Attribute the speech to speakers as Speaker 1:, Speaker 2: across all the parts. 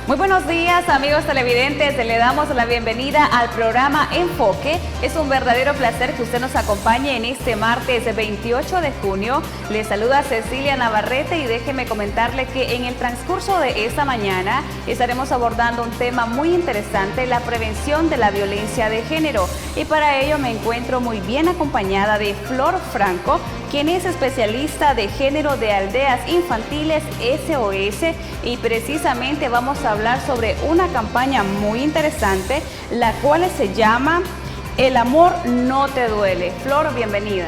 Speaker 1: Muy buenos días, amigos televidentes, le damos la bienvenida al programa Enfoque. Es un verdadero placer que usted nos acompañe en este martes 28 de junio. Le saluda Cecilia Navarrete y déjeme comentarle que en el transcurso de esta mañana estaremos abordando un tema muy interesante, la prevención de la violencia de género. Y para ello me encuentro muy bien acompañada de Flor Franco, quien es especialista de género de Aldeas Infantiles SOS, y precisamente vamos a hablar sobre una campaña muy interesante, la cual se llama El amor no te duele. Flor, bienvenida.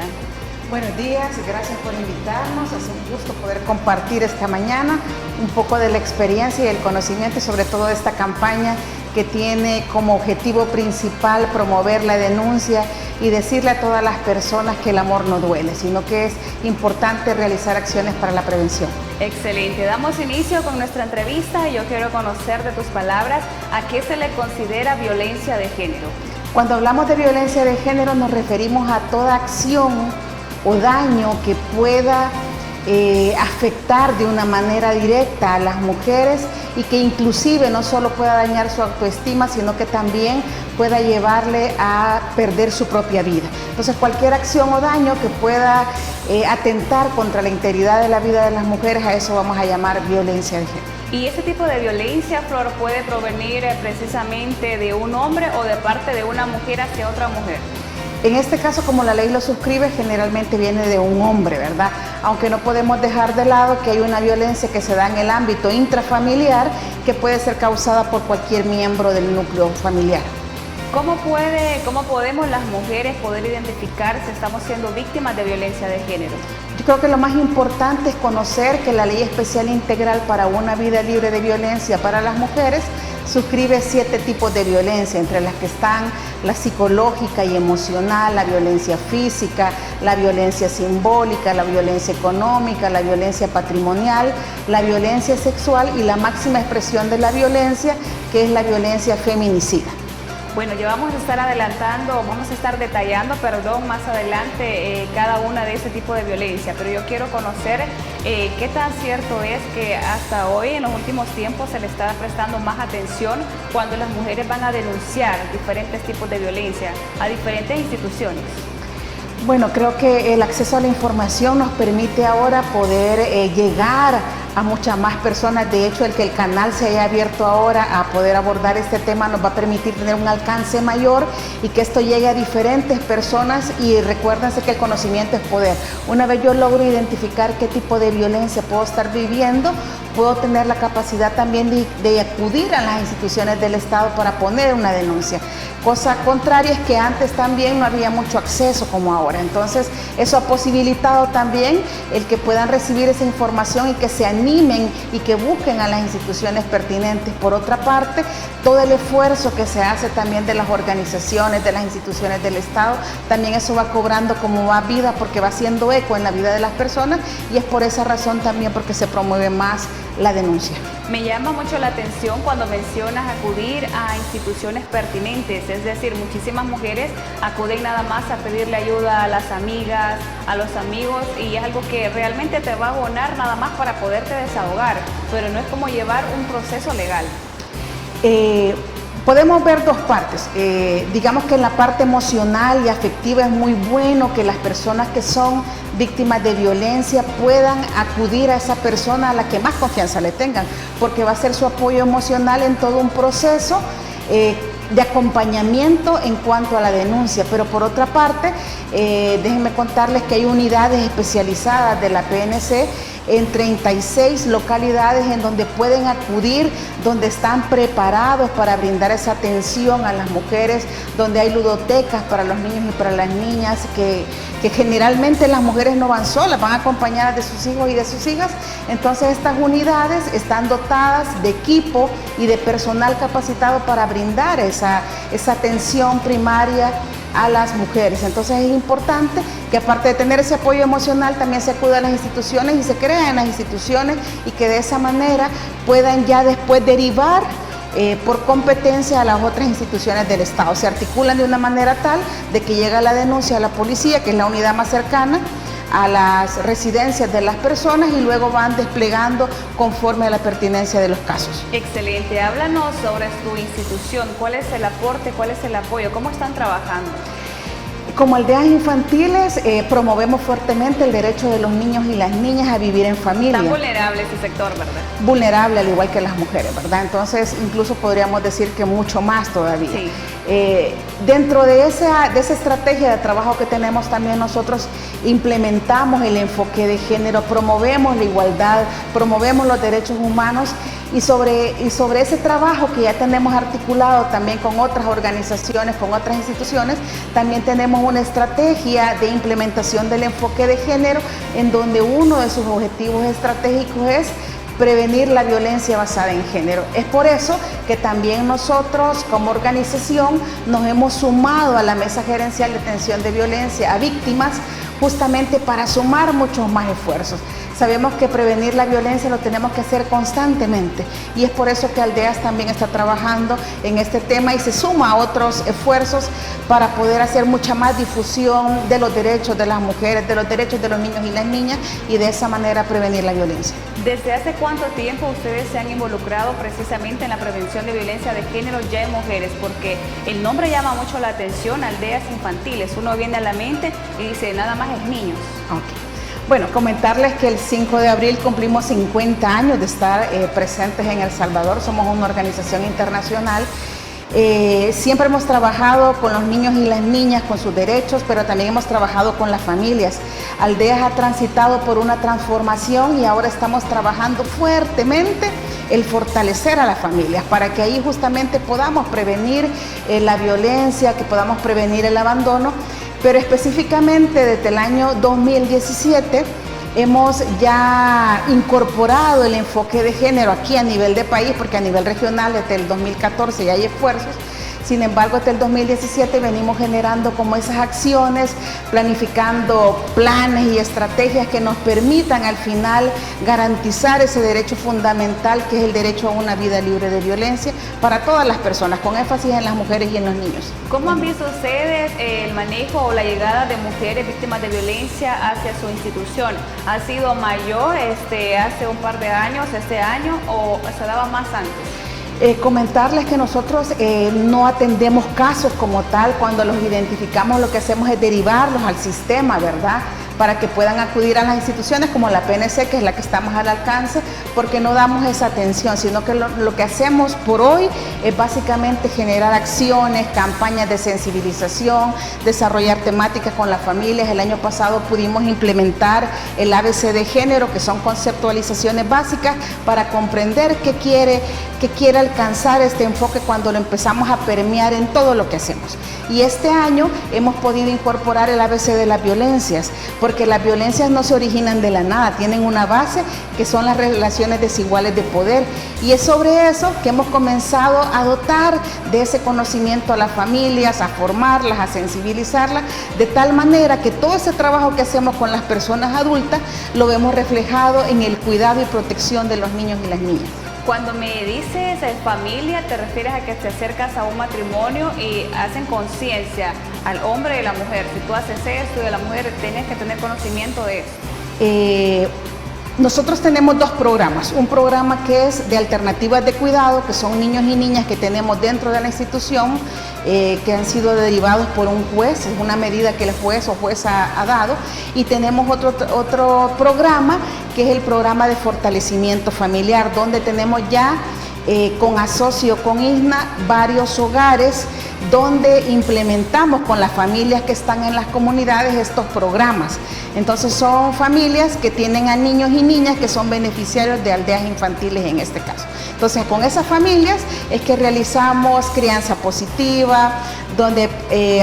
Speaker 2: Buenos días, gracias por invitarnos. Es un gusto poder compartir esta mañana un poco de la experiencia y el conocimiento sobre todo de esta campaña que tiene como objetivo principal promover la denuncia y decirle a todas las personas que el amor no duele, sino que es importante realizar acciones para la prevención.
Speaker 1: Excelente, damos inicio con nuestra entrevista y yo quiero conocer de tus palabras a qué se le considera violencia de género.
Speaker 2: Cuando hablamos de violencia de género nos referimos a toda acción o daño que pueda afectar de una manera directa a las mujeres y que inclusive no solo pueda dañar su autoestima, sino que también pueda llevarle a perder su propia vida. Entonces cualquier acción o daño que pueda atentar contra la integridad de la vida de las mujeres, a eso vamos a llamar violencia de género.
Speaker 1: ¿Y ese tipo de violencia, Flor, puede provenir precisamente de un hombre o de parte de una mujer hacia otra mujer?
Speaker 2: En este caso, como la ley lo suscribe, generalmente viene de un hombre, ¿verdad? Aunque no podemos dejar de lado que hay una violencia que se da en el ámbito intrafamiliar que puede ser causada por cualquier miembro del núcleo familiar.
Speaker 1: ¿Cómo podemos las mujeres poder identificar si estamos siendo víctimas de violencia de género?
Speaker 2: Yo creo que lo más importante es conocer que la Ley Especial Integral para una Vida Libre de Violencia para las Mujeres suscribe 7 tipos de violencia, entre las que están la psicológica y emocional, la violencia física, la violencia simbólica, la violencia económica, la violencia patrimonial, la violencia sexual y la máxima expresión de la violencia, que es la violencia feminicida.
Speaker 1: Bueno, ya vamos a estar detallando, más adelante cada una de ese tipo de violencia, pero yo quiero conocer qué tan cierto es que hasta hoy, en los últimos tiempos, se le está prestando más atención cuando las mujeres van a denunciar diferentes tipos de violencia a diferentes instituciones.
Speaker 2: Bueno, creo que el acceso a la información nos permite ahora poder llegar a muchas más personas. De hecho, el que el canal se haya abierto ahora a poder abordar este tema nos va a permitir tener un alcance mayor y que esto llegue a diferentes personas. Y recuérdense que el conocimiento es poder. Una vez yo logro identificar qué tipo de violencia puedo estar viviendo, puedo tener la capacidad también de acudir a las instituciones del Estado para poner una denuncia. Cosa contraria es que antes también no había mucho acceso como ahora. Entonces, eso ha posibilitado también el que puedan recibir esa información y que se animen y que busquen a las instituciones pertinentes. Por otra parte, todo el esfuerzo que se hace también de las organizaciones, de las instituciones del Estado, también eso va cobrando como más vida porque va haciendo eco en la vida de las personas, y es por esa razón también porque se promueve más la denuncia.
Speaker 1: Me llama mucho la atención cuando mencionas acudir a instituciones pertinentes, es decir, muchísimas mujeres acuden nada más a pedirle ayuda a las amigas, a los amigos, y es algo que realmente te va a abonar nada más para poderte desahogar, pero no es como llevar un proceso legal.
Speaker 2: Podemos ver dos partes. Digamos que en la parte emocional y afectiva es muy bueno que las personas que son víctimas de violencia puedan acudir a esa persona a la que más confianza le tengan, porque va a ser su apoyo emocional en todo un proceso de acompañamiento en cuanto a la denuncia. Pero por otra parte, déjenme contarles que hay unidades especializadas de la PNC en 36 localidades en donde pueden acudir, donde están preparados para brindar esa atención a las mujeres, donde hay ludotecas para los niños y para las niñas, que generalmente las mujeres no van solas, van acompañadas de sus hijos y de sus hijas. Entonces estas unidades están dotadas de equipo y de personal capacitado para brindar esa atención primaria a las mujeres. Entonces es importante que, aparte de tener ese apoyo emocional, también se acuda a las instituciones y se crean las instituciones, y que de esa manera puedan ya después derivar por competencia a las otras instituciones del Estado. Se articulan de una manera tal de que llega la denuncia a la policía, que es la unidad más cercana, a las residencias de las personas y luego van desplegando conforme a la pertinencia de los casos.
Speaker 1: Excelente. Háblanos sobre tu institución. ¿Cuál es el aporte? ¿Cuál es el apoyo? ¿Cómo están trabajando?
Speaker 2: Como Aldeas Infantiles promovemos fuertemente el derecho de los niños y las niñas a vivir en familia.
Speaker 1: Tan vulnerable ese sector, ¿verdad?
Speaker 2: Vulnerable al igual que las mujeres, ¿verdad? Entonces incluso podríamos decir que mucho más todavía.
Speaker 1: Sí.
Speaker 2: Dentro de esa estrategia de trabajo que tenemos también nosotros implementamos el enfoque de género, promovemos la igualdad, promovemos los derechos humanos y sobre ese trabajo que ya tenemos articulado también con otras organizaciones, con otras instituciones, también tenemos una estrategia de implementación del enfoque de género en donde uno de sus objetivos estratégicos es prevenir la violencia basada en género. Es por eso que también nosotros como organización nos hemos sumado a la Mesa Gerencial de Atención de Violencia a Víctimas justamente para sumar muchos más esfuerzos. Sabemos que prevenir la violencia lo tenemos que hacer constantemente y es por eso que Aldeas también está trabajando en este tema y se suma a otros esfuerzos para poder hacer mucha más difusión de los derechos de las mujeres, de los derechos de los niños y las niñas y de esa manera prevenir la violencia.
Speaker 1: ¿Desde hace cuánto tiempo ustedes se han involucrado precisamente en la prevención de violencia de género ya en mujeres? Porque el nombre llama mucho la atención, Aldeas Infantiles. Uno viene a la mente y dice, nada más es niños.
Speaker 2: Okay. Bueno, comentarles que el 5 de abril cumplimos 50 años de estar presentes en El Salvador. Somos una organización internacional. Siempre hemos trabajado con los niños y las niñas, con sus derechos, pero también hemos trabajado con las familias. Aldeas ha transitado por una transformación y ahora estamos trabajando fuertemente el fortalecer a las familias para que ahí justamente podamos prevenir la violencia, que podamos prevenir el abandono. Pero específicamente desde el año 2017 hemos ya incorporado el enfoque de género aquí a nivel de país, porque a nivel regional desde el 2014 ya hay esfuerzos. Sin embargo, desde el 2017 venimos generando como esas acciones, planificando planes y estrategias que nos permitan al final garantizar ese derecho fundamental que es el derecho a una vida libre de violencia para todas las personas, con énfasis en las mujeres y en los niños.
Speaker 1: ¿Cómo han visto ustedes el manejo o la llegada de mujeres víctimas de violencia hacia su institución? ¿Ha sido mayor hace un par de años, este año, o se daba más antes?
Speaker 2: Comentarles que nosotros no atendemos casos como tal. Cuando los identificamos lo que hacemos es derivarlos al sistema, ¿verdad? Para que puedan acudir a las instituciones como la PNC, que es la que estamos al alcance, porque no damos esa atención, sino que lo que hacemos por hoy es básicamente generar acciones, campañas de sensibilización, desarrollar temáticas con las familias. El año pasado pudimos implementar el ABC de género, que son conceptualizaciones básicas para comprender qué quiere alcanzar este enfoque cuando lo empezamos a permear en todo lo que hacemos. Y este año hemos podido incorporar el ABC de las violencias, porque las violencias no se originan de la nada, tienen una base que son las relaciones desiguales de poder, y es sobre eso que hemos comenzado a dotar de ese conocimiento a las familias, a formarlas, a sensibilizarlas, de tal manera que todo ese trabajo que hacemos con las personas adultas lo vemos reflejado en el cuidado y protección de los niños y las niñas.
Speaker 1: Cuando me dices familia, ¿te refieres a que te acercas a un matrimonio y hacen conciencia al hombre y a la mujer? Si tú haces esto y a la mujer tienes que tener conocimiento de eso.
Speaker 2: Nosotros tenemos dos programas. Un programa que es de alternativas de cuidado, que son niños y niñas que tenemos dentro de la institución, que han sido derivados por un juez, es una medida que el juez o jueza ha dado. Y tenemos otro programa, que es el programa de fortalecimiento familiar, donde tenemos ya con asocio con ISNA varios hogares donde implementamos con las familias que están en las comunidades estos programas. Entonces son familias que tienen a niños y niñas que son beneficiarios de aldeas infantiles en este caso. Entonces con esas familias es que realizamos crianza positiva, donde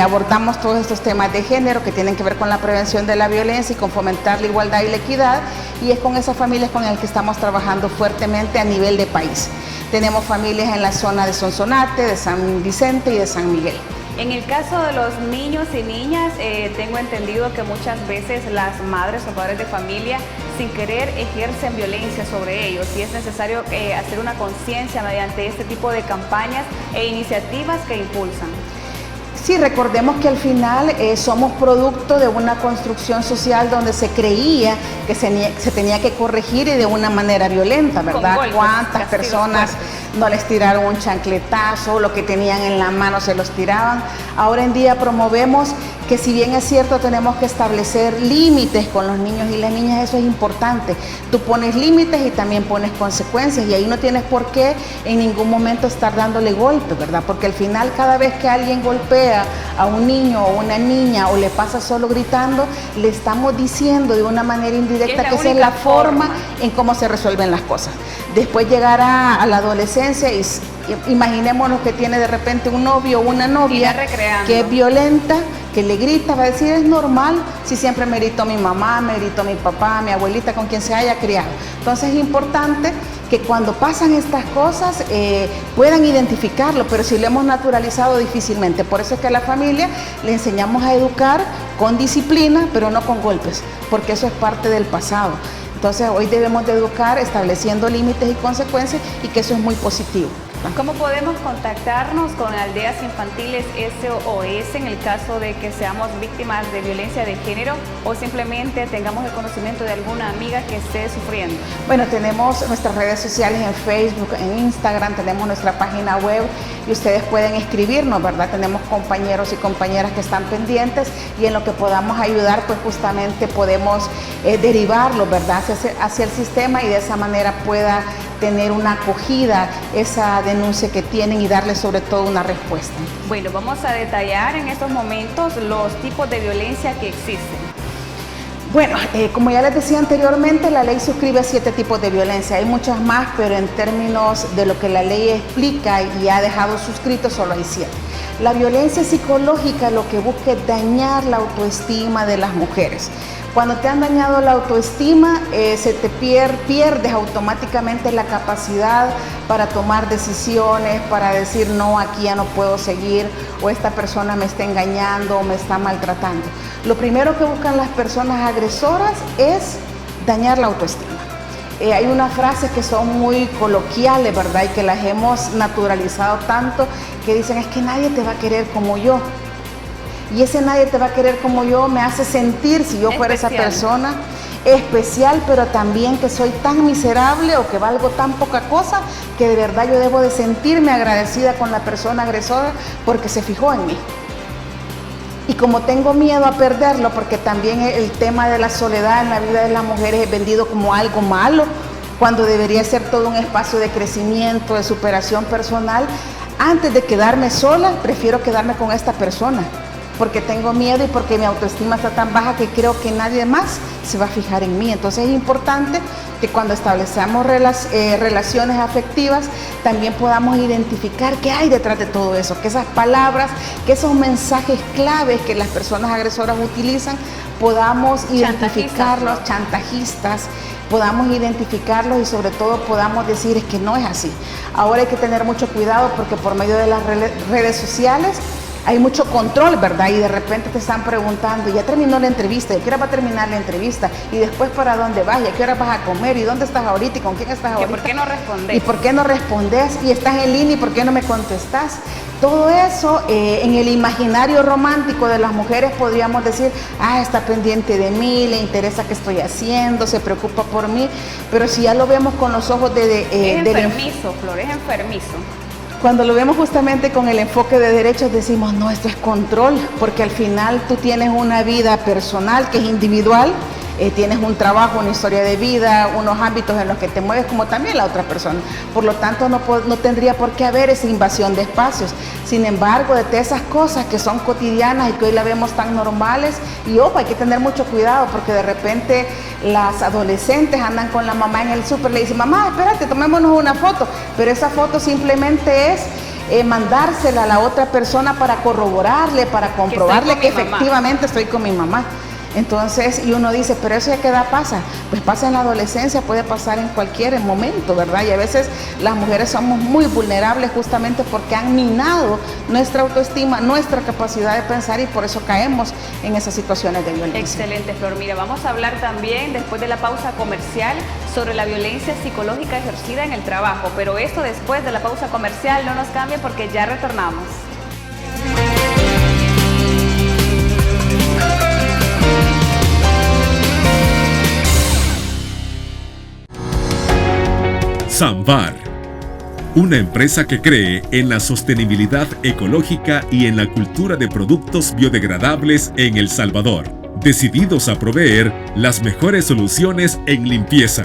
Speaker 2: abordamos todos estos temas de género que tienen que ver con la prevención de la violencia y con fomentar la igualdad y la equidad, y es con esas familias con las que estamos trabajando fuertemente a nivel de país. Tenemos familias en la zona de Sonsonate, de San Vicente y de San Miguel.
Speaker 1: En el caso de los niños y niñas, tengo entendido que muchas veces las madres o padres de familia sin querer ejercen violencia sobre ellos, y es necesario hacer una conciencia mediante este tipo de campañas e iniciativas que impulsan.
Speaker 2: Sí, recordemos que al final somos producto de una construcción social donde se creía que se tenía que corregir y de una manera violenta, ¿verdad?
Speaker 1: Golpes,
Speaker 2: ¿Cuántas personas no les tiraron un chancletazo, lo que tenían en la mano se los tiraban? Ahora en día promovemos que, si bien es cierto, tenemos que establecer límites con los niños y las niñas, eso es importante. Tú pones límites y también pones consecuencias, y ahí no tienes por qué en ningún momento estar dándole golpe, ¿verdad? Porque al final, cada vez que alguien golpea a un niño o una niña o le pasa solo gritando, le estamos diciendo de una manera indirecta que esa es la forma en cómo se resuelven las cosas. Después llegará a la adolescencia y imaginémonos que tiene de repente un novio o una novia que es violenta, que le grita, va a decir, es normal si siempre me gritó mi mamá, me gritó mi papá, mi abuelita, con quien se haya criado. Entonces es importante que cuando pasan estas cosas puedan identificarlo, pero si lo hemos naturalizado, difícilmente. Por eso es que a la familia le enseñamos a educar con disciplina, pero no con golpes, porque eso es parte del pasado. Entonces hoy debemos de educar estableciendo límites y consecuencias, y que eso es muy positivo.
Speaker 1: ¿Cómo podemos contactarnos con Aldeas Infantiles SOS en el caso de que seamos víctimas de violencia de género o simplemente tengamos el conocimiento de alguna amiga que esté sufriendo?
Speaker 2: Bueno, tenemos nuestras redes sociales en Facebook, en Instagram, tenemos nuestra página web y ustedes pueden escribirnos, ¿verdad? Tenemos compañeros y compañeras que están pendientes, y en lo que podamos ayudar, pues justamente podemos derivarlo, ¿verdad? Hacia el sistema, y de esa manera pueda tener una acogida esa denuncia que tienen y darle sobre todo una respuesta.
Speaker 1: Bueno, vamos a detallar en estos momentos los tipos de violencia que existen.
Speaker 2: Bueno, como ya les decía anteriormente, la ley suscribe 7 tipos de violencia. Hay muchas más, pero en términos de lo que la ley explica y ha dejado suscrito, solo hay 7. La violencia psicológica lo que busca es dañar la autoestima de las mujeres. Cuando te han dañado la autoestima, se te pierdes automáticamente la capacidad para tomar decisiones, para decir no, aquí ya no puedo seguir, o esta persona me está engañando o me está maltratando. Lo primero que buscan las personas agresoras es dañar la autoestima. Hay unas frases que son muy coloquiales, ¿verdad? Y que las hemos naturalizado tanto, que dicen, es que nadie te va a querer como yo. Y ese nadie te va a querer como yo me hace sentir, si yo fuera esa persona, especial, pero también que soy tan miserable o que valgo tan poca cosa, que de verdad yo debo de sentirme agradecida con la persona agresora porque se fijó en mí. Y como tengo miedo a perderlo, porque también el tema de la soledad en la vida de las mujeres es vendido como algo malo, cuando debería ser todo un espacio de crecimiento, de superación personal, antes de quedarme sola, prefiero quedarme con esta persona, porque tengo miedo y porque mi autoestima está tan baja que creo que nadie más se va a fijar en mí. Entonces es importante que cuando establecemos relaciones afectivas también podamos identificar qué hay detrás de todo eso, que esas palabras, que esos mensajes claves que las personas agresoras utilizan, podamos identificarlos, chantajistas, podamos identificarlos y sobre todo podamos decir es que no es así. Ahora hay que tener mucho cuidado porque por medio de las redes sociales hay mucho control, ¿verdad? Y de repente te están preguntando, ya terminó la entrevista, ¿y a qué hora va a terminar la entrevista? Y después, ¿para dónde vas? ¿Y a qué hora vas a comer? ¿Y dónde estás ahorita? ¿Y con quién estás ahorita?
Speaker 1: ¿Por qué no respondes?
Speaker 2: ¿Y por qué no respondes? ¿Y estás en línea? ¿Y por qué no me contestas? Todo eso, en el imaginario romántico de las mujeres podríamos decir, está pendiente de mí, le interesa qué estoy haciendo, se preocupa por mí, pero si ya lo vemos con los ojos
Speaker 1: es enfermizo, Flor, es enfermizo.
Speaker 2: Cuando lo vemos justamente con el enfoque de derechos, decimos, no, esto es control, porque al final tú tienes una vida personal que es individual, tienes un trabajo, una historia de vida, unos ámbitos en los que te mueves como también la otra persona. Por lo tanto, no tendría por qué haber esa invasión de espacios. Sin embargo, de esas cosas que son cotidianas y que hoy la vemos tan normales, y ojo, hay que tener mucho cuidado porque de repente las adolescentes andan con la mamá en el súper, le dicen, mamá, espérate, tomémonos una foto, pero esa foto simplemente es mandársela a la otra persona para corroborarle, para comprobarle que efectivamente estoy con mi mamá. Entonces, y uno dice, pero eso ya qué edad pasa, pues pasa en la adolescencia, puede pasar en cualquier momento, ¿verdad? Y a veces las mujeres somos muy vulnerables justamente porque han minado nuestra autoestima, nuestra capacidad de pensar, y por eso caemos en esas situaciones de violencia.
Speaker 1: Excelente, Flor. Mira, vamos a hablar también después de la pausa comercial sobre la violencia psicológica ejercida en el trabajo, pero esto después de la pausa comercial. No nos cambie porque ya retornamos.
Speaker 3: Samvar, una empresa que cree en la sostenibilidad ecológica y en la cultura de productos biodegradables en El Salvador, decididos a proveer las mejores soluciones en limpieza,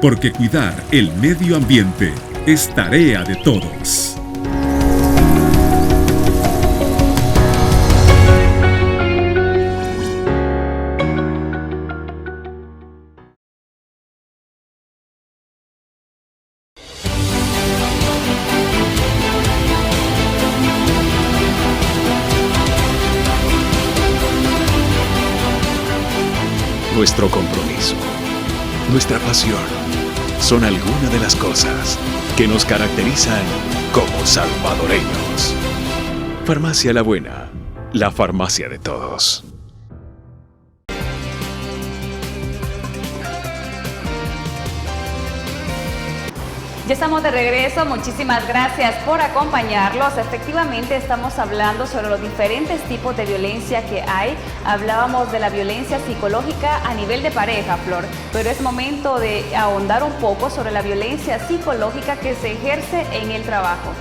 Speaker 3: porque cuidar el medio ambiente es tarea de todos.
Speaker 4: Nuestro compromiso, nuestra pasión, son algunas de las cosas que nos caracterizan como salvadoreños. Farmacia La Buena, la farmacia de todos.
Speaker 1: Ya estamos de regreso, muchísimas gracias por acompañarlos. Efectivamente estamos hablando sobre los diferentes tipos de violencia que hay. Hablábamos de la violencia psicológica a nivel de pareja, Flor, pero es momento de ahondar un poco sobre la violencia psicológica que se ejerce en el trabajo.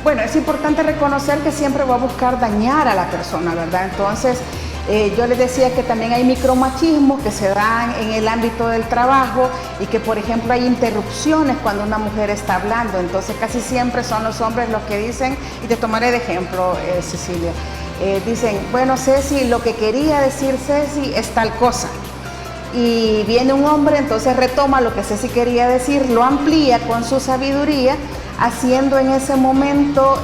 Speaker 2: Bueno, es importante reconocer que siempre va a buscar dañar a la persona, ¿verdad? Entonces, yo les decía que también hay micromachismos que se dan en el ámbito del trabajo y que, por ejemplo, hay interrupciones cuando una mujer está hablando. Entonces, casi siempre son los hombres los que dicen, y te tomaré de ejemplo, Cecilia, dicen, bueno, Ceci, lo que quería decir Ceci es tal cosa. Y viene un hombre, entonces retoma lo que Ceci quería decir, lo amplía con su sabiduría, haciendo en ese momento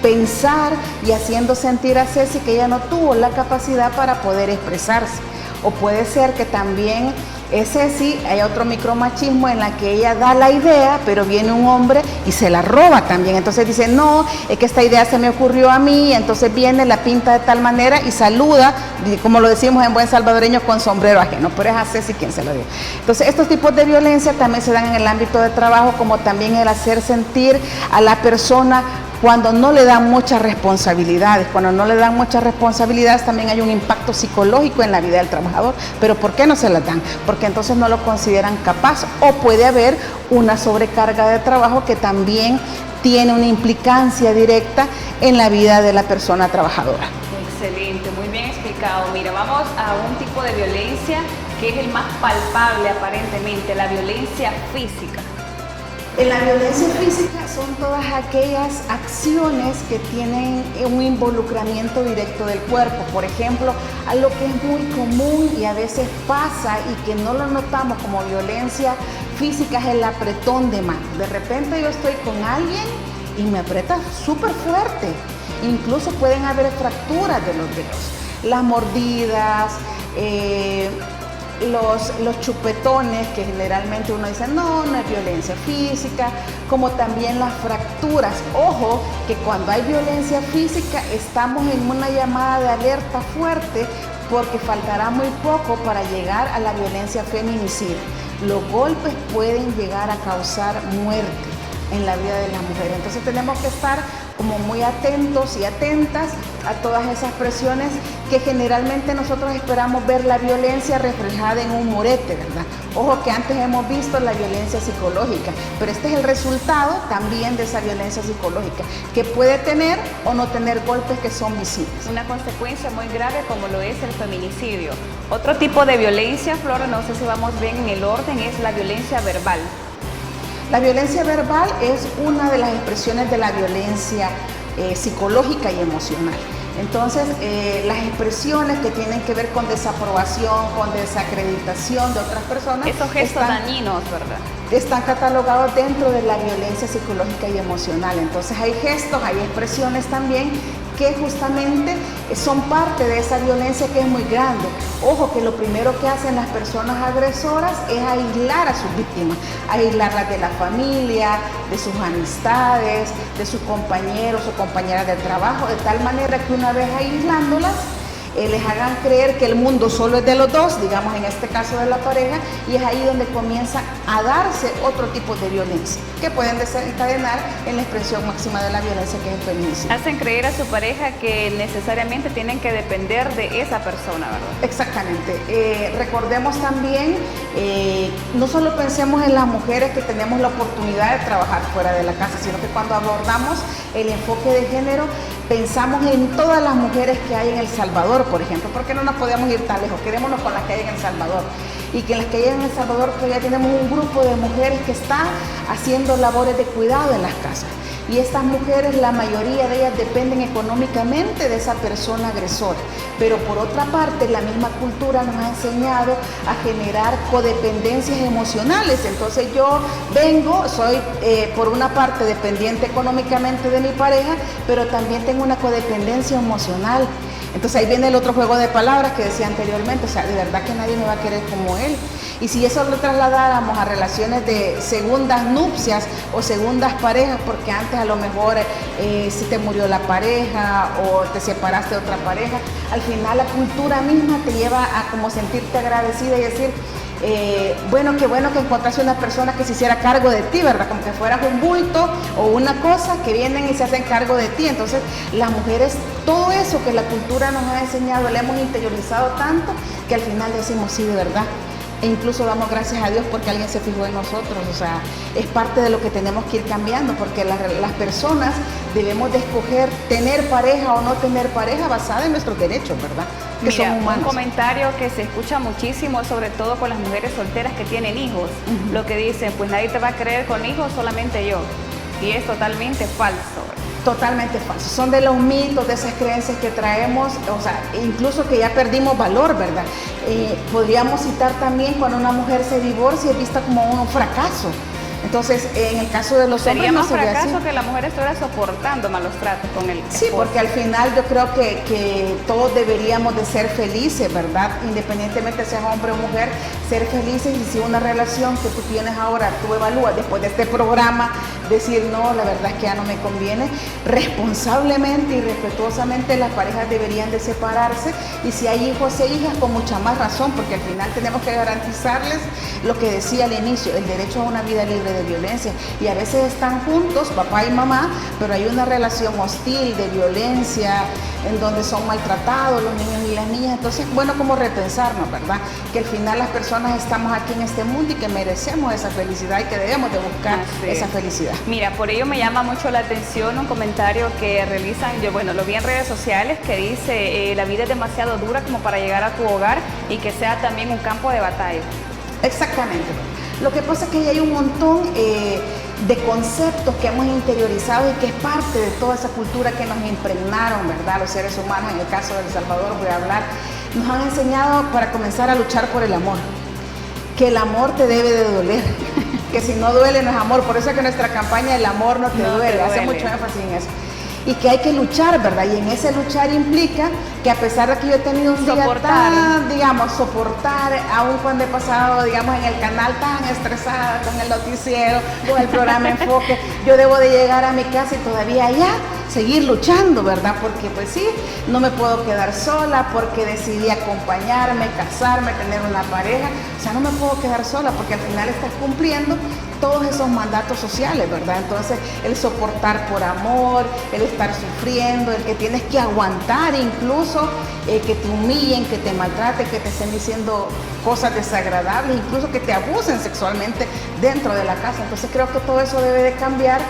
Speaker 2: pensar y haciendo sentir a Ceci que ella no tuvo la capacidad para poder expresarse. O puede ser que también Ceci, hay otro micromachismo en la que ella da la idea, pero viene un hombre y se la roba también. Entonces dice, no, es que esta idea se me ocurrió a mí, entonces viene, la pinta de tal manera y saluda, como lo decimos en buen salvadoreño, con sombrero ajeno, pero es a Ceci quien se lo dio. Entonces estos tipos de violencia también se dan en el ámbito de trabajo, como también el hacer sentir a la persona cuando no le dan muchas responsabilidades. Cuando no le dan muchas responsabilidades también hay un impacto psicológico en la vida del trabajador. ¿Pero por qué no se las dan? Porque entonces no lo consideran capaz, o puede haber una sobrecarga de trabajo que también tiene una implicancia directa en la vida de la persona trabajadora.
Speaker 1: Excelente, muy bien explicado. Mira, vamos a un tipo de violencia que es el más palpable aparentemente, la violencia física.
Speaker 2: En la violencia física son todas aquellas acciones que tienen un involucramiento directo del cuerpo. Por ejemplo, algo que es muy común y a veces pasa y que no lo notamos como violencia física es el apretón de mano. De repente yo estoy con alguien y me aprieta súper fuerte. Incluso pueden haber fracturas de los dedos, las mordidas, los chupetones, que generalmente uno dice no es violencia física, como también las fracturas. Ojo que cuando hay violencia física estamos en una llamada de alerta fuerte, porque faltará muy poco para llegar a la violencia feminicida. Los golpes pueden llegar a causar muerte en la vida de la mujer. Entonces tenemos que estar como muy atentos y atentas a todas esas presiones que generalmente nosotros esperamos ver la violencia reflejada en un morete, ¿verdad? Ojo que antes hemos visto la violencia psicológica, pero este es el resultado también de esa violencia psicológica, que puede tener o no tener golpes que son visibles.
Speaker 1: Una consecuencia muy grave como lo es el feminicidio. Otro tipo de violencia, Flora, no sé si vamos bien en el orden, es la violencia verbal.
Speaker 2: La violencia verbal es una de las expresiones de la violencia psicológica y emocional. Entonces, las expresiones que tienen que ver con desaprobación, con desacreditación de otras personas,
Speaker 1: esos gestos dañinos, ¿verdad?,
Speaker 2: están catalogados dentro de la violencia psicológica y emocional. Entonces hay gestos, hay expresiones también que justamente son parte de esa violencia que es muy grande. Ojo que lo primero que hacen las personas agresoras es aislar a sus víctimas, aislarlas de la familia, de sus amistades, de sus compañeros o compañeras de trabajo, de tal manera que una vez aislándolas, les hagan creer que el mundo solo es de los dos, digamos en este caso de la pareja, y es ahí donde comienza a darse otro tipo de violencia, que pueden desencadenar en la expresión máxima de la violencia, que es el feminicidio.
Speaker 1: Hacen creer a su pareja que necesariamente tienen que depender de esa persona, ¿verdad?
Speaker 2: Exactamente. Recordemos también, no solo pensemos en las mujeres que tenemos la oportunidad de trabajar fuera de la casa, sino que cuando abordamos el enfoque de género, pensamos en todas las mujeres que hay en El Salvador, por ejemplo, porque no nos podemos ir tan lejos, quedémonos con las que hay en El Salvador. Y que en las que hay en El Salvador todavía tenemos un grupo de mujeres que están haciendo labores de cuidado en las casas. Y estas mujeres, la mayoría de ellas dependen económicamente de esa persona agresora. Pero por otra parte, la misma cultura nos ha enseñado a generar codependencias emocionales. Entonces yo soy por una parte dependiente económicamente de mi pareja, pero también tengo una codependencia emocional. Entonces ahí viene el otro juego de palabras que decía anteriormente, o sea, de verdad que nadie me va a querer como él. Y si eso lo trasladáramos a relaciones de segundas nupcias o segundas parejas, porque antes a lo mejor si te murió la pareja o te separaste de otra pareja, al final la cultura misma te lleva a como sentirte agradecida y decir, bueno que encontraste una persona que se hiciera cargo de ti, ¿verdad? Como que fueras un bulto o una cosa que vienen y se hacen cargo de ti. Entonces las mujeres, todo eso que la cultura nos ha enseñado, le hemos interiorizado tanto que al final decimos sí, de verdad. E incluso damos gracias a Dios porque alguien se fijó en nosotros, o sea, es parte de lo que tenemos que ir cambiando, porque las personas debemos de escoger tener pareja o no tener pareja basada en nuestros derechos, ¿verdad? Que
Speaker 1: Mira,
Speaker 2: son humanos.
Speaker 1: Un comentario que se escucha muchísimo, sobre todo con las mujeres solteras que tienen hijos, lo que dicen, pues nadie te va a creer con hijos, solamente yo, y es totalmente falso.
Speaker 2: Totalmente falso. Son de los mitos, de esas creencias que traemos, o sea, incluso que ya perdimos valor, ¿verdad? Podríamos citar también cuando una mujer se divorcia es vista como un fracaso. Entonces, en el caso de los hombres
Speaker 1: sería
Speaker 2: no
Speaker 1: más
Speaker 2: se ve
Speaker 1: fracaso
Speaker 2: así.
Speaker 1: que la mujer estuviera soportando malos tratos con él.
Speaker 2: Sí, porque al final yo creo que todos deberíamos de ser felices, ¿verdad? Independientemente seas hombre o mujer, ser felices. Y si una relación que tú tienes ahora, tú evalúas después de este programa, decir no, la verdad es que ya no me conviene, responsablemente y respetuosamente las parejas deberían de separarse. Y si hay hijos e hijas, con mucha más razón, porque al final tenemos que garantizarles lo que decía al inicio, el derecho a una vida libre de violencia. Y a veces están juntos, papá y mamá, pero hay una relación hostil de violencia en donde son maltratados los niños y las niñas. Entonces, bueno, como repensarnos, ¿verdad? Que al final las personas estamos aquí en este mundo y que merecemos esa felicidad y que debemos de buscar esa felicidad.
Speaker 1: Mira, por ello me llama mucho la atención un comentario que realizan, yo lo vi en redes sociales, que dice, la vida es demasiado dura como para llegar a tu hogar y que sea también un campo de batalla.
Speaker 2: Exactamente. Lo que pasa es que hay un montón de conceptos que hemos interiorizado y que es parte de toda esa cultura que nos impregnaron, ¿verdad? Los seres humanos, en el caso de El Salvador voy a hablar, nos han enseñado para comenzar a luchar por el amor, que el amor te debe de doler, que si no duele no es amor, por eso es que nuestra campaña El amor no te duele, hace mucho énfasis en eso. Y que hay que luchar, ¿verdad? Y en ese luchar implica que a pesar de que yo he tenido un día tan, digamos, soportar, aun cuando he pasado, digamos, en el canal tan estresada con el noticiero, con el programa Enfoque, yo debo de llegar a mi casa y todavía allá seguir luchando, ¿verdad? Porque pues sí, no me puedo quedar sola, porque decidí acompañarme, casarme, tener una pareja, o sea, no me puedo quedar sola porque al final estás cumpliendo todos esos mandatos sociales, ¿verdad? Entonces, el soportar por amor, el estar sufriendo, el que tienes que aguantar incluso, que te humillen, que te maltraten, que te estén diciendo cosas desagradables, incluso que te abusen sexualmente dentro de la casa. Entonces, creo que todo eso debe de cambiar,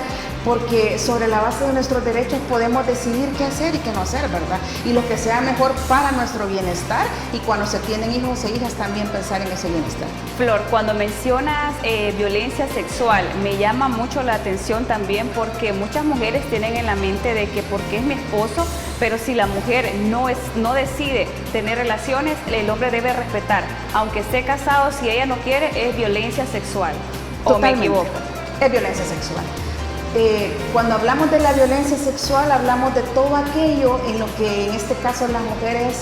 Speaker 2: porque sobre la base de nuestros derechos podemos decidir qué hacer y qué no hacer, ¿verdad? Y lo que sea mejor para nuestro bienestar, y cuando se tienen hijos e hijas también pensar en ese bienestar.
Speaker 1: Flor, cuando mencionas violencia sexual, me llama mucho la atención también porque muchas mujeres tienen en la mente de que porque es mi esposo, pero si la mujer no decide tener relaciones, el hombre debe respetar. Aunque esté casado, si ella no quiere, es violencia sexual. ¿O me equivoco?
Speaker 2: Es violencia sexual. Cuando hablamos de la violencia sexual, hablamos de todo aquello en lo que en este caso las mujeres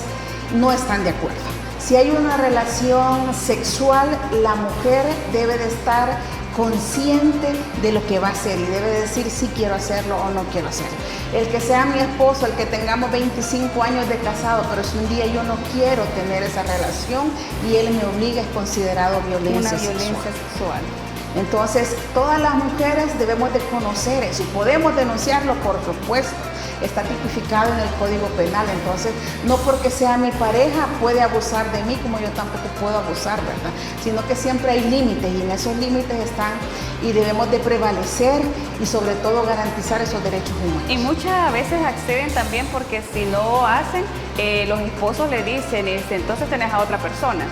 Speaker 2: no están de acuerdo. Si hay una relación sexual, la mujer debe de estar consciente de lo que va a hacer y debe decir si quiero hacerlo o no quiero hacerlo. El que sea mi esposo, el que tengamos 25 años de casado, pero si un día yo no quiero tener esa relación y él me obliga, es considerado violencia sexual. Entonces, todas las mujeres debemos de conocer eso y podemos denunciarlo, por supuesto. Está tipificado en el Código Penal, entonces no porque sea mi pareja puede abusar de mí como yo tampoco puedo abusar, ¿verdad? Sino que siempre hay límites y en esos límites están y debemos de prevalecer y sobre todo garantizar esos derechos humanos.
Speaker 1: Y muchas veces acceden también porque si no hacen, los esposos le dicen, entonces tenés a otra persona.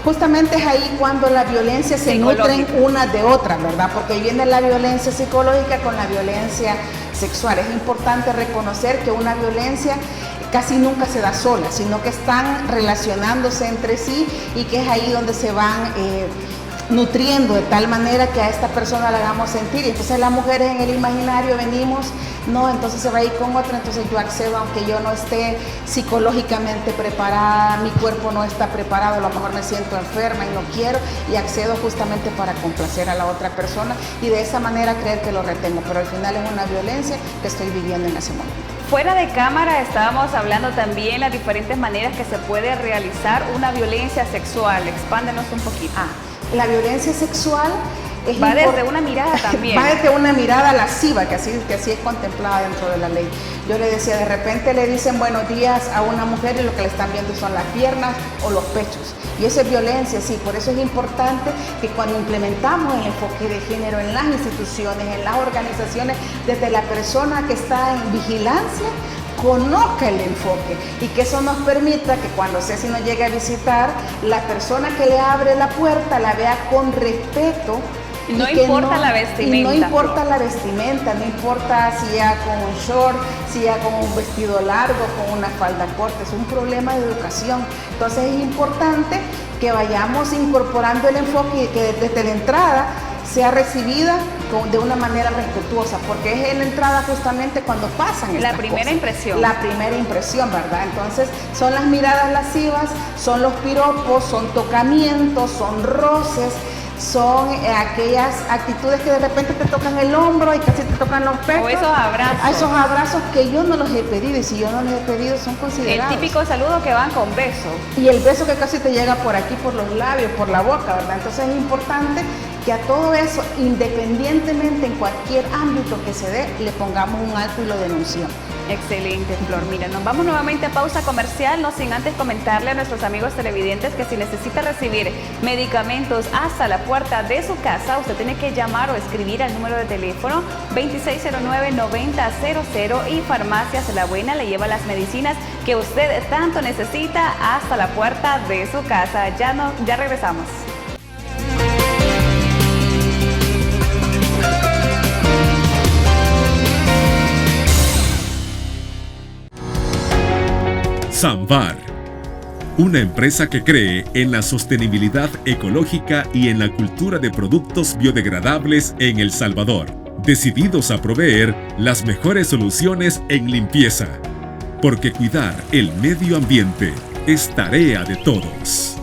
Speaker 2: Justamente es ahí cuando la violencia se nutren una de otra, ¿verdad? Porque ahí viene la violencia psicológica con la violencia sexual. Es importante reconocer que una violencia casi nunca se da sola, sino que están relacionándose entre sí y que es ahí donde se van nutriendo de tal manera que a esta persona la hagamos sentir. Y entonces las mujeres en el imaginario venimos, no, entonces se va a ir con otra, entonces yo accedo aunque yo no esté psicológicamente preparada, mi cuerpo no está preparado, a lo mejor me siento enferma y no quiero, y accedo justamente para complacer a la otra persona y de esa manera creer que lo retengo, pero al final es una violencia que estoy viviendo en ese momento.
Speaker 1: Fuera de cámara estábamos hablando también las diferentes maneras que se puede realizar una violencia sexual. Expándenos un poquito.
Speaker 2: La violencia sexual
Speaker 1: va desde una mirada también.
Speaker 2: Va desde una mirada lasciva, que así es contemplada dentro de la ley. Yo le decía, de repente le dicen buenos días a una mujer y lo que le están viendo son las piernas o los pechos. Y eso es violencia, sí. Por eso es importante que cuando implementamos el enfoque de género en las instituciones, en las organizaciones, desde la persona que está en vigilancia, conozca el enfoque y que eso nos permita que cuando Ceci nos llegue a visitar, la persona que le abre la puerta la vea con respeto.
Speaker 1: No importa la vestimenta.
Speaker 2: No importa la vestimenta, no importa si ya con un short, si ya con un vestido largo, con una falda corta, es un problema de educación. Entonces es importante que vayamos incorporando el enfoque y que desde la entrada sea recibida de una manera respetuosa, porque es en la entrada justamente cuando pasan estas
Speaker 1: La primera
Speaker 2: cosas.
Speaker 1: impresión.
Speaker 2: La primera impresión, ¿verdad? Entonces son las miradas lascivas, son los piropos, son tocamientos, son roces, son aquellas actitudes que de repente te tocan el hombro y casi te tocan los pechos.
Speaker 1: O esos abrazos.
Speaker 2: A esos abrazos que yo no los he pedido y si yo no los he pedido son considerados.
Speaker 1: El típico saludo que van con beso.
Speaker 2: Y el beso que casi te llega por aquí, por los labios, por la boca, ¿verdad? Entonces es importante que a todo eso, independientemente en cualquier ámbito que se dé, le pongamos un alto y lo denunciamos.
Speaker 1: Excelente, Flor. Mira, nos vamos nuevamente a pausa comercial, no sin antes comentarle a nuestros amigos televidentes que si necesita recibir medicamentos hasta la puerta de su casa, usted tiene que llamar o escribir al número de teléfono 2609-9000 y Farmacias La Buena le lleva las medicinas que usted tanto necesita hasta la puerta de su casa. Ya regresamos.
Speaker 3: Samvar, una empresa que cree en la sostenibilidad ecológica y en la cultura de productos biodegradables en El Salvador, decididos a proveer las mejores soluciones en limpieza, porque cuidar el medio ambiente es tarea de todos.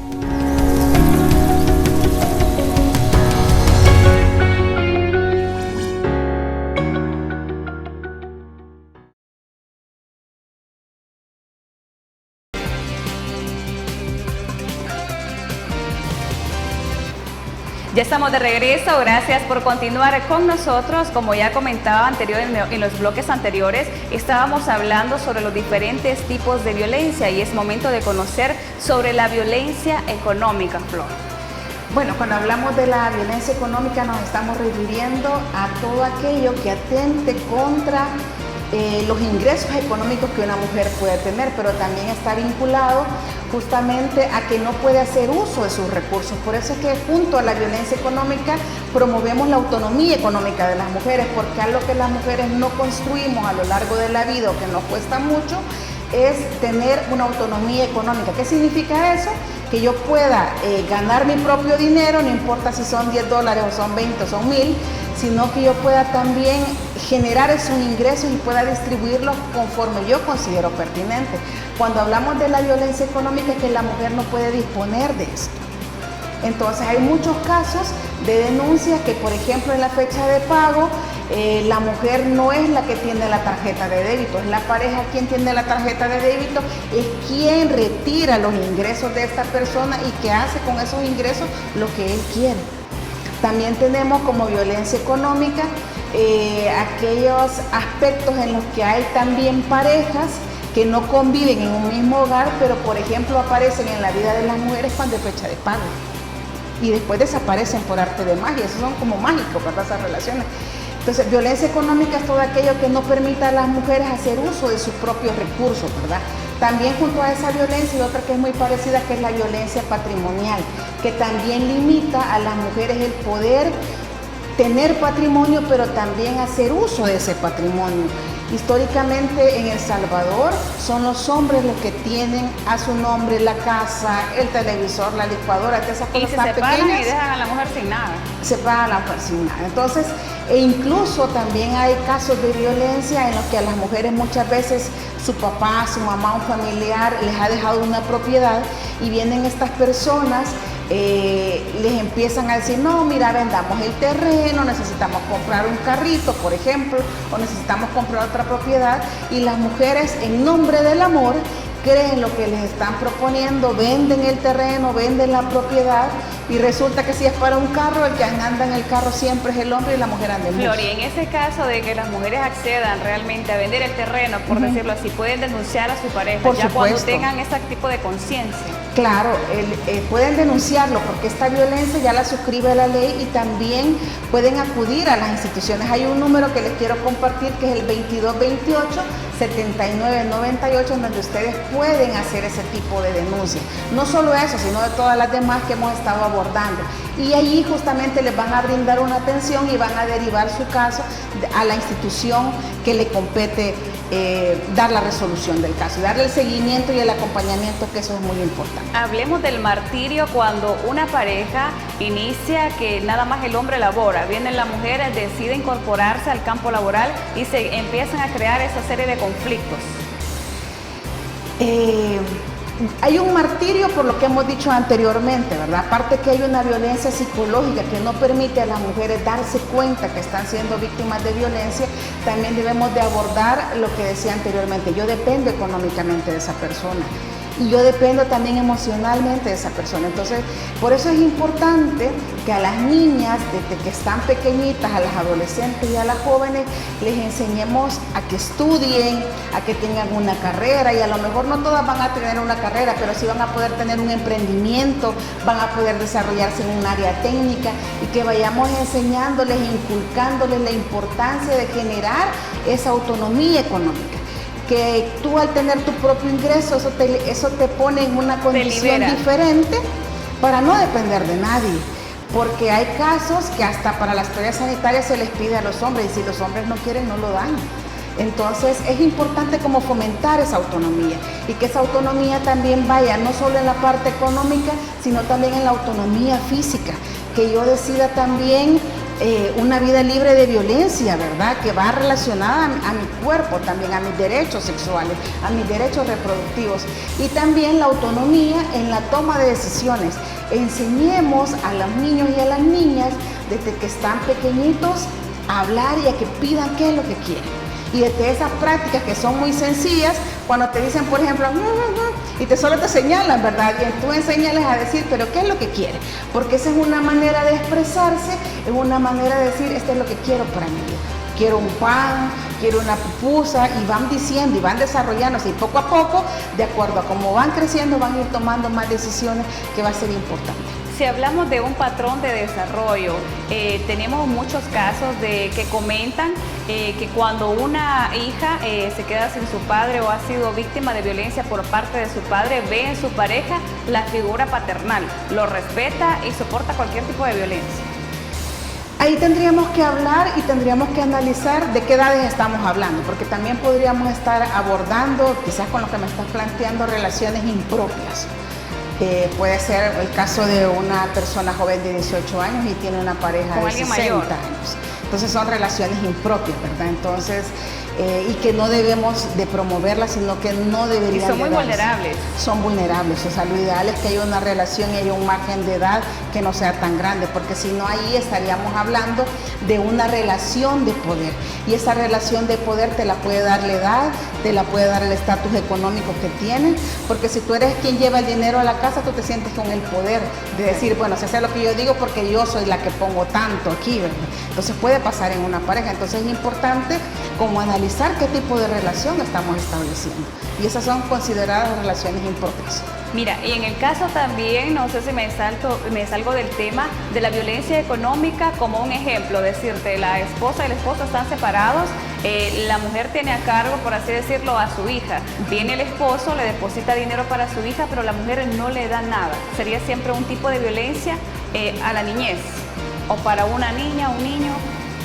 Speaker 1: Ya estamos de regreso, gracias por continuar con nosotros. Como ya comentaba en los bloques anteriores, estábamos hablando sobre los diferentes tipos de violencia y es momento de conocer sobre la violencia económica, Flor.
Speaker 2: Bueno, cuando hablamos de la violencia económica nos estamos refiriendo a todo aquello que atente contra los ingresos económicos que una mujer puede tener, pero también está vinculado justamente a que no puede hacer uso de sus recursos. Por eso es que junto a la violencia económica promovemos la autonomía económica de las mujeres, porque algo que las mujeres no construimos a lo largo de la vida o que nos cuesta mucho es tener una autonomía económica. ¿Qué significa eso? Que yo pueda ganar mi propio dinero, no importa si son $10 o son 20 o son 1000, sino que yo pueda también generar esos ingresos y pueda distribuirlos conforme yo considero pertinente. Cuando hablamos de la violencia económica es que la mujer no puede disponer de esto. Entonces hay muchos casos de denuncias que, por ejemplo, en la fecha de pago, la mujer no es la que tiene la tarjeta de débito, es la pareja quien tiene la tarjeta de débito, es quien retira los ingresos de esta persona y que hace con esos ingresos lo que él quiere. También tenemos como violencia económica aquellos aspectos en los que hay también parejas que no conviven en un mismo hogar, pero por ejemplo aparecen en la vida de las mujeres cuando es fecha de pago y después desaparecen por arte de magia. Esos son como mágicos, ¿verdad? Esas relaciones. Entonces, violencia económica es todo aquello que no permita a las mujeres hacer uso de sus propios recursos, ¿verdad? También junto a esa violencia y otra que es muy parecida, que es la violencia patrimonial, que también limita a las mujeres el poder tener patrimonio, pero también hacer uso de ese patrimonio. Históricamente en El Salvador son los hombres los que tienen a su nombre la casa, el televisor, la licuadora, todas esas cosas tan pequeñas.
Speaker 1: Y dejan a la mujer sin nada.
Speaker 2: Se pagan a la mujer sin nada. Entonces, e incluso también hay casos de violencia en los que a las mujeres muchas veces su papá, su mamá, un familiar les ha dejado una propiedad y vienen estas personas, les empiezan a decir, no, mira, vendamos el terreno, necesitamos comprar un carrito, por ejemplo, o necesitamos comprar otra propiedad, y las mujeres, en nombre del amor, creen lo que les están proponiendo, venden el terreno, venden la propiedad, y resulta que si es para un carro, el que anda en el carro siempre es el hombre y la mujer anda en bus.
Speaker 1: Flori, en ese caso de que las mujeres accedan realmente a vender el terreno, por decirlo así, pueden denunciar a su pareja
Speaker 2: por
Speaker 1: ya
Speaker 2: supuesto.
Speaker 1: Cuando tengan ese tipo de conciencia.
Speaker 2: Claro, pueden denunciarlo porque esta violencia ya la suscribe la ley y también pueden acudir a las instituciones. Hay un número que les quiero compartir que es el 2228-7998, en donde ustedes pueden hacer ese tipo de denuncia. No solo eso, sino de todas las demás que hemos estado abordando. Y allí justamente les van a brindar una atención y van a derivar su caso a la institución que le compete dar la resolución del caso, darle el seguimiento y el acompañamiento, que eso es muy importante.
Speaker 1: Hablemos del martirio cuando una pareja inicia que nada más el hombre labora, viene la mujer, decide incorporarse al campo laboral y se empiezan a crear esa serie de conflictos.
Speaker 2: Hay un martirio por lo que hemos dicho anteriormente, ¿verdad? Aparte que hay una violencia psicológica que no permite a las mujeres darse cuenta que están siendo víctimas de violencia, también debemos de abordar lo que decía anteriormente. Yo dependo económicamente de esa persona y yo dependo también emocionalmente de esa persona. Entonces, por eso es importante que a las niñas, desde que están pequeñitas, a las adolescentes y a las jóvenes, les enseñemos a que estudien, a que tengan una carrera, y a lo mejor no todas van a tener una carrera, pero sí van a poder tener un emprendimiento, van a poder desarrollarse en un área técnica, y que vayamos enseñándoles, inculcándoles la importancia de generar esa autonomía económica. Que tú al tener tu propio ingreso, eso te pone en una condición diferente para no depender de nadie. Porque hay casos que hasta para las toallas sanitarias se les pide a los hombres, y si los hombres no quieren, no lo dan. Entonces es importante como fomentar esa autonomía, y que esa autonomía también vaya no solo en la parte económica, sino también en la autonomía física. Que yo decida también una vida libre de violencia, ¿verdad? Que va relacionada a mi cuerpo también, a mis derechos sexuales, a mis derechos reproductivos, y también la autonomía en la toma de decisiones. Enseñemos a los niños y a las niñas desde que están pequeñitos a hablar y a que pidan qué es lo que quieren. Y desde esas prácticas que son muy sencillas, cuando te dicen, por ejemplo, y solo te señalan, ¿verdad? Y tú enséñales a decir, pero ¿qué es lo que quiere? Porque esa es una manera de expresarse, es una manera de decir, esto es lo que quiero para mi vida. Quiero un pan, quiero una pupusa, y van diciendo y van desarrollándose, y poco a poco, de acuerdo a cómo van creciendo, van a ir tomando más decisiones, que va a ser importante.
Speaker 1: Si hablamos de un patrón de desarrollo, tenemos muchos casos que comentan que cuando una hija se queda sin su padre o ha sido víctima de violencia por parte de su padre, ve en su pareja la figura paternal, lo respeta y soporta cualquier tipo de violencia.
Speaker 2: Ahí tendríamos que hablar y tendríamos que analizar de qué edades estamos hablando, porque también podríamos estar abordando, quizás con lo que me estás planteando, relaciones impropias. Puede ser el caso de una persona joven de 18 años y tiene una pareja de 60 años. Entonces son relaciones impropias, ¿verdad? Entonces y que no debemos de promoverlas, sino que no deberían.
Speaker 1: Y son muy
Speaker 2: darse.
Speaker 1: vulnerables.
Speaker 2: Son vulnerables, o sea, lo ideal es que haya una relación y haya un margen de edad que no sea tan grande, porque si no ahí estaríamos hablando de una relación de poder, y esa relación de poder te la puede dar la edad, te la puede dar el estatus económico que tienes, porque si tú eres quien lleva el dinero a la casa, tú te sientes con el poder de decir, bueno, se hace lo que yo digo porque yo soy la que pongo tanto aquí, ¿verdad? Entonces puede pasar en una pareja, entonces es importante como analizar qué tipo de relación estamos estableciendo, y esas son consideradas relaciones importantes.
Speaker 1: Mira, y en el caso también, no sé si me salgo del tema de la violencia económica, como un ejemplo, decirte, la esposa y el esposo están separados, la mujer tiene a cargo, por así decirlo, a su hija. Viene el esposo, le deposita dinero para su hija, pero la mujer no le da nada. Sería siempre un tipo de violencia a la niñez, o para una niña, un niño.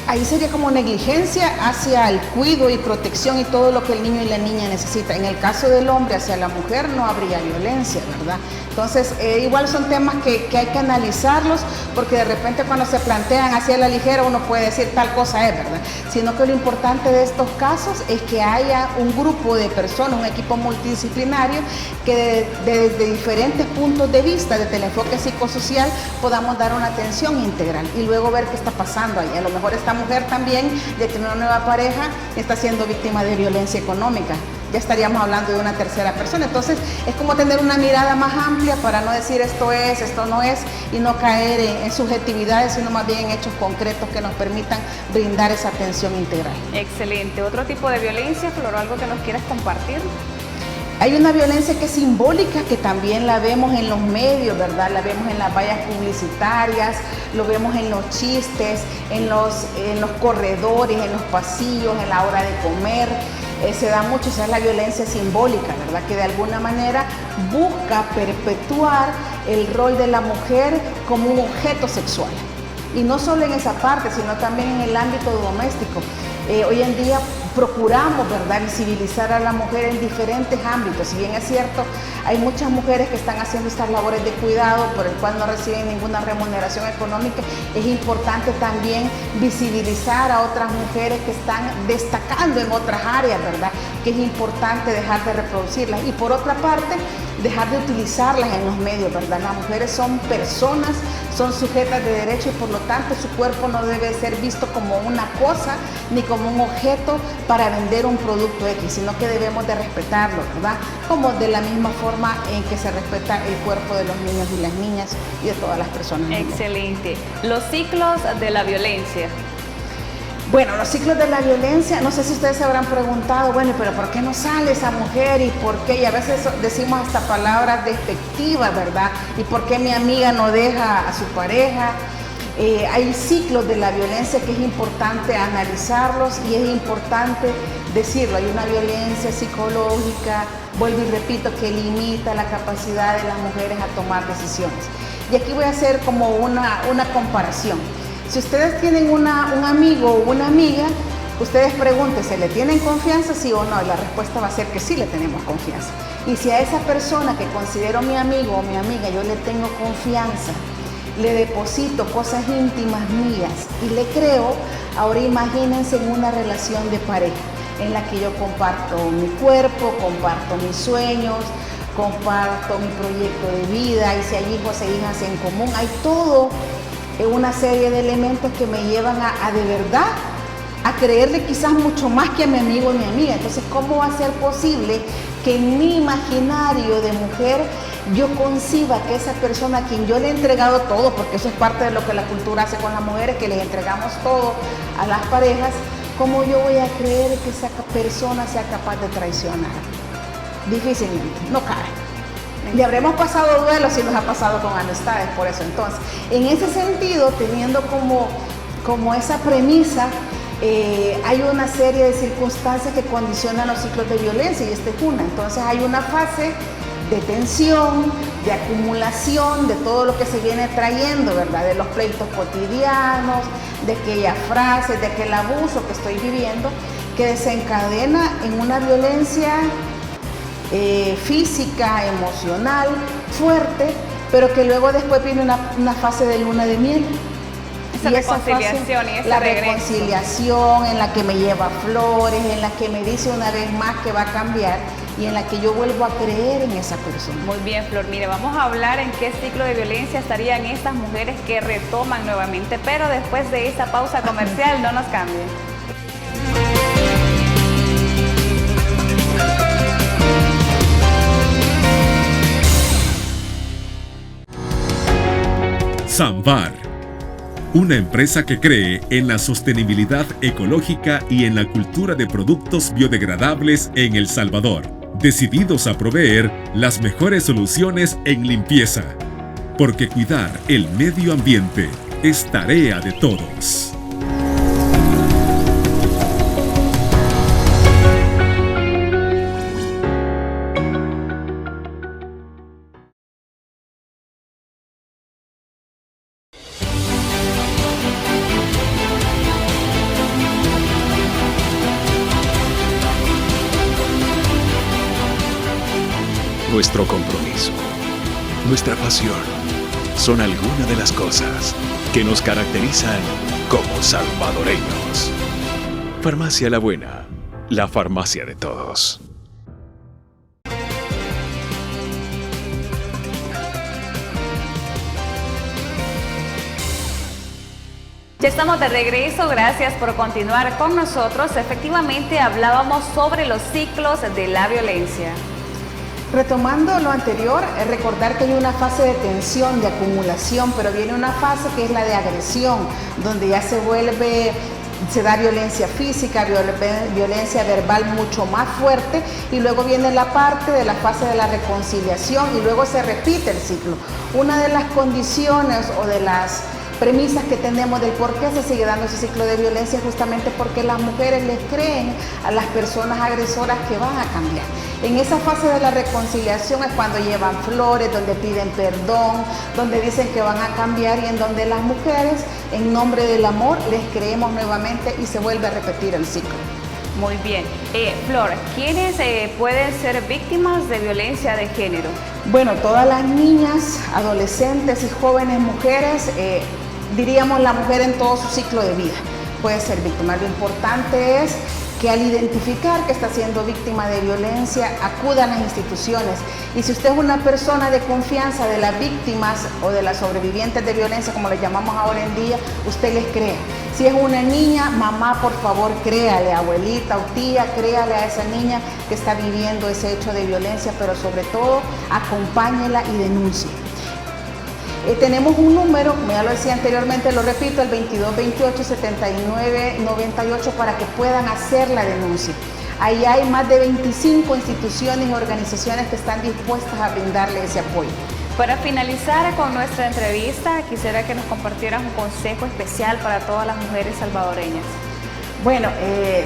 Speaker 2: Ahí sería como negligencia hacia el cuidado y protección y todo lo que el niño y la niña necesitan. En el caso del hombre hacia la mujer no habría violencia, ¿verdad? Entonces, igual son temas que hay que analizarlos, porque de repente cuando se plantean así a la ligera uno puede decir tal cosa es, ¿verdad? Sino que lo importante de estos casos es que haya un grupo de personas, un equipo multidisciplinario, que desde diferentes puntos de vista, desde el enfoque psicosocial, podamos dar una atención integral y luego ver qué está pasando ahí. A lo mejor esta mujer también ya tiene una nueva pareja, está siendo víctima de violencia económica. Ya estaríamos hablando de una tercera persona. Entonces es como tener una mirada más amplia para no decir esto es, esto no es, y no caer en subjetividades, sino más bien en hechos concretos que nos permitan brindar esa atención integral.
Speaker 1: Excelente. ¿Otro tipo de violencia, Flor, algo que nos quieras compartir?
Speaker 2: Hay una violencia que es simbólica, que también la vemos en los medios, ¿verdad? La vemos en las vallas publicitarias, lo vemos en los chistes, en los corredores, en los pasillos, en la hora de comer. Se da mucho, esa es la violencia simbólica, ¿verdad? Que de alguna manera busca perpetuar el rol de la mujer como un objeto sexual. Y no solo en esa parte, sino también en el ámbito doméstico. Hoy en día procuramos, ¿verdad?, visibilizar a la mujer en diferentes ámbitos. Si bien es cierto, hay muchas mujeres que están haciendo estas labores de cuidado por el cual no reciben ninguna remuneración económica, es importante también visibilizar a otras mujeres que están destacando en otras áreas, ¿verdad?, que es importante dejar de reproducirlas. Y por otra parte, dejar de utilizarlas en los medios, ¿verdad? Las mujeres son personas, son sujetas de derecho y por lo tanto su cuerpo no debe ser visto como una cosa ni como un objeto para vender un producto X, sino que debemos de respetarlo, ¿verdad? Como de la misma forma en que se respeta el cuerpo de los niños y las niñas y de todas las personas.
Speaker 1: Excelente. Los ciclos de la violencia.
Speaker 2: Bueno, los ciclos de la violencia, no sé si ustedes se habrán preguntado, bueno, pero ¿por qué no sale esa mujer? ¿Y por qué? Y a veces decimos hasta palabras despectivas, ¿verdad? ¿Y por qué mi amiga no deja a su pareja? Hay ciclos de la violencia que es importante analizarlos y es importante decirlo. Hay una violencia psicológica, vuelvo y repito, que limita la capacidad de las mujeres a tomar decisiones. Y aquí voy a hacer como una comparación. Si ustedes tienen un amigo o una amiga, ustedes pregúntense, ¿le tienen confianza, sí o no? Y la respuesta va a ser que sí le tenemos confianza. Y si a esa persona que considero mi amigo o mi amiga yo le tengo confianza, le deposito cosas íntimas mías y le creo, ahora imagínense en una relación de pareja en la que yo comparto mi cuerpo, comparto mis sueños, comparto mi proyecto de vida, y si hay hijos e hijas en común, hay todo una serie de elementos que me llevan a de verdad a creerle quizás mucho más que a mi amigo o mi amiga. Entonces, ¿cómo va a ser posible que en mi imaginario de mujer yo conciba que esa persona a quien yo le he entregado todo, porque eso es parte de lo que la cultura hace con las mujeres, que les entregamos todo a las parejas, cómo yo voy a creer que esa persona sea capaz de traicionar? Difícilmente, no cabe. Y habremos pasado duelos si nos ha pasado con amistades, por eso. Entonces, en ese sentido, teniendo como esa premisa, hay una serie de circunstancias que condicionan los ciclos de violencia, y esta es una. Entonces hay una fase de tensión, de acumulación, de todo lo que se viene trayendo, ¿verdad? De los pleitos cotidianos, de aquellas frases, de aquel abuso que estoy viviendo, que desencadena en una violencia física, emocional, fuerte, pero que luego después viene una fase de luna de miel.
Speaker 1: esa reconciliación y ese
Speaker 2: la
Speaker 1: regreso.
Speaker 2: reconciliación en la que me lleva flores, en la que me dice una vez más que va a cambiar y en la que yo vuelvo a creer en esa persona.
Speaker 1: Muy bien, Flor. Mire, vamos a hablar en qué ciclo de violencia estarían estas mujeres que retoman nuevamente, pero después de esta pausa comercial, no nos cambien.
Speaker 3: Sambar, una empresa que cree en la sostenibilidad ecológica y en la cultura de productos biodegradables en El Salvador, decididos a proveer las mejores soluciones en limpieza, porque cuidar el medio ambiente es tarea de todos.
Speaker 4: Nuestro compromiso, nuestra pasión, son algunas de las cosas que nos caracterizan como salvadoreños. Farmacia La Buena, la farmacia de todos.
Speaker 1: Ya estamos de regreso, gracias por continuar con nosotros. Efectivamente hablábamos sobre los ciclos de la violencia.
Speaker 2: Retomando lo anterior, recordar que hay una fase de tensión, de acumulación, pero viene una fase que es la de agresión, donde ya se da violencia física, violencia verbal mucho más fuerte, y luego viene la parte de la fase de la reconciliación y luego se repite el ciclo. Una de las condiciones o de las premisas que tenemos del por qué se sigue dando ese ciclo de violencia es justamente porque las mujeres les creen a las personas agresoras que van a cambiar. En esa fase de la reconciliación es cuando llevan flores, donde piden perdón, donde dicen que van a cambiar y en donde las mujeres, en nombre del amor, les creemos nuevamente y se vuelve a repetir el ciclo.
Speaker 1: Muy bien. Flor, ¿quiénes pueden ser víctimas de violencia de género?
Speaker 2: Bueno, todas las niñas, adolescentes y jóvenes mujeres, diríamos la mujer en todo su ciclo de vida puede ser víctima. Lo importante es que al identificar que está siendo víctima de violencia, acuda a las instituciones. Y si usted es una persona de confianza de las víctimas o de las sobrevivientes de violencia, como les llamamos ahora en día, usted les crea. Si es una niña, mamá, por favor, créale, abuelita o tía, créale a esa niña que está viviendo ese hecho de violencia, pero sobre todo, acompáñela y denuncie. Tenemos un número, como ya lo decía anteriormente, lo repito, el 2228-7998 para que puedan hacer la denuncia. Ahí hay más de 25 instituciones y organizaciones que están dispuestas a brindarle ese apoyo.
Speaker 1: Para finalizar con nuestra entrevista, quisiera que nos compartieras un consejo especial para todas las mujeres salvadoreñas.
Speaker 2: Bueno,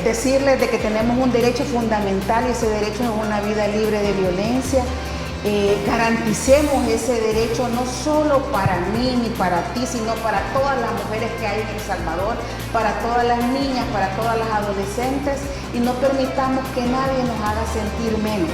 Speaker 2: decirles de que tenemos un derecho fundamental y ese derecho es una vida libre de violencia. Garanticemos ese derecho no solo para mí ni para ti, sino para todas las mujeres que hay en El Salvador, para todas las niñas, para todas las adolescentes, y no permitamos que nadie nos haga sentir menos.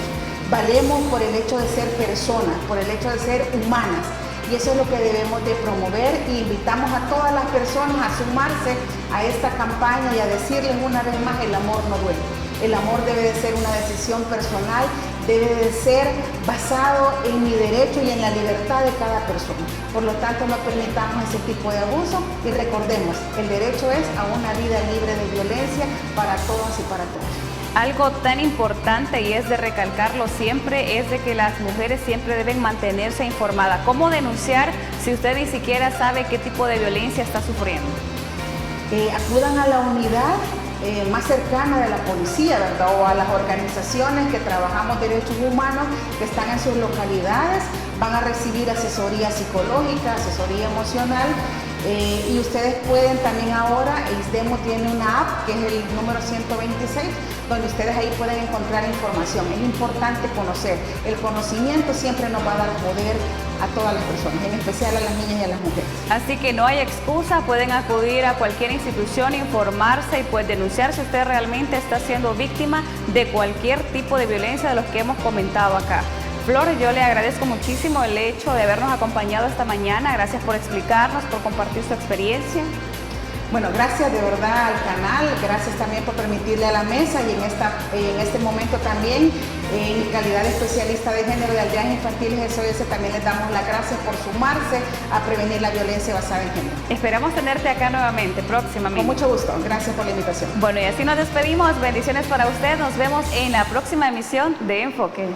Speaker 2: Valemos por el hecho de ser personas, por el hecho de ser humanas, y eso es lo que debemos de promover, y invitamos a todas las personas a sumarse a esta campaña y a decirles una vez más: el amor no duele. El amor debe de ser una decisión personal, debe de ser basado en mi derecho y en la libertad de cada persona. Por lo tanto, no permitamos ese tipo de abuso y recordemos, el derecho es a una vida libre de violencia para todas y para todos.
Speaker 1: Algo tan importante, y es de recalcarlo siempre, es de que las mujeres siempre deben mantenerse informadas. ¿Cómo denunciar si usted ni siquiera sabe qué tipo de violencia está sufriendo?
Speaker 2: Acudan a la unidad más cercana de la policía, ¿verdad? O a las organizaciones que trabajamos derechos humanos que están en sus localidades. Van a recibir asesoría psicológica, asesoría emocional, y ustedes pueden también ahora, ISDEMO tiene una app que es el número 126, donde ustedes ahí pueden encontrar información. Es importante conocer. El conocimiento siempre nos va a dar poder a todas las personas, en especial a las niñas y a las mujeres.
Speaker 1: Así que no hay excusa, pueden acudir a cualquier institución, informarse y pues denunciar si usted realmente está siendo víctima de cualquier tipo de violencia de los que hemos comentado acá. Flor, yo le agradezco muchísimo el hecho de habernos acompañado esta mañana. Gracias por explicarnos, por compartir su experiencia.
Speaker 2: Bueno, gracias de verdad al canal, gracias también por permitirle a la mesa y en este momento también, en mi calidad de especialista de género de aldeas infantiles SOS, también les damos las gracias por sumarse a prevenir la violencia basada en género.
Speaker 1: Esperamos tenerte acá nuevamente, próximamente.
Speaker 2: Con mucho gusto, gracias por la invitación.
Speaker 1: Bueno, y así nos despedimos, bendiciones para usted, nos vemos en la próxima emisión de Enfoque.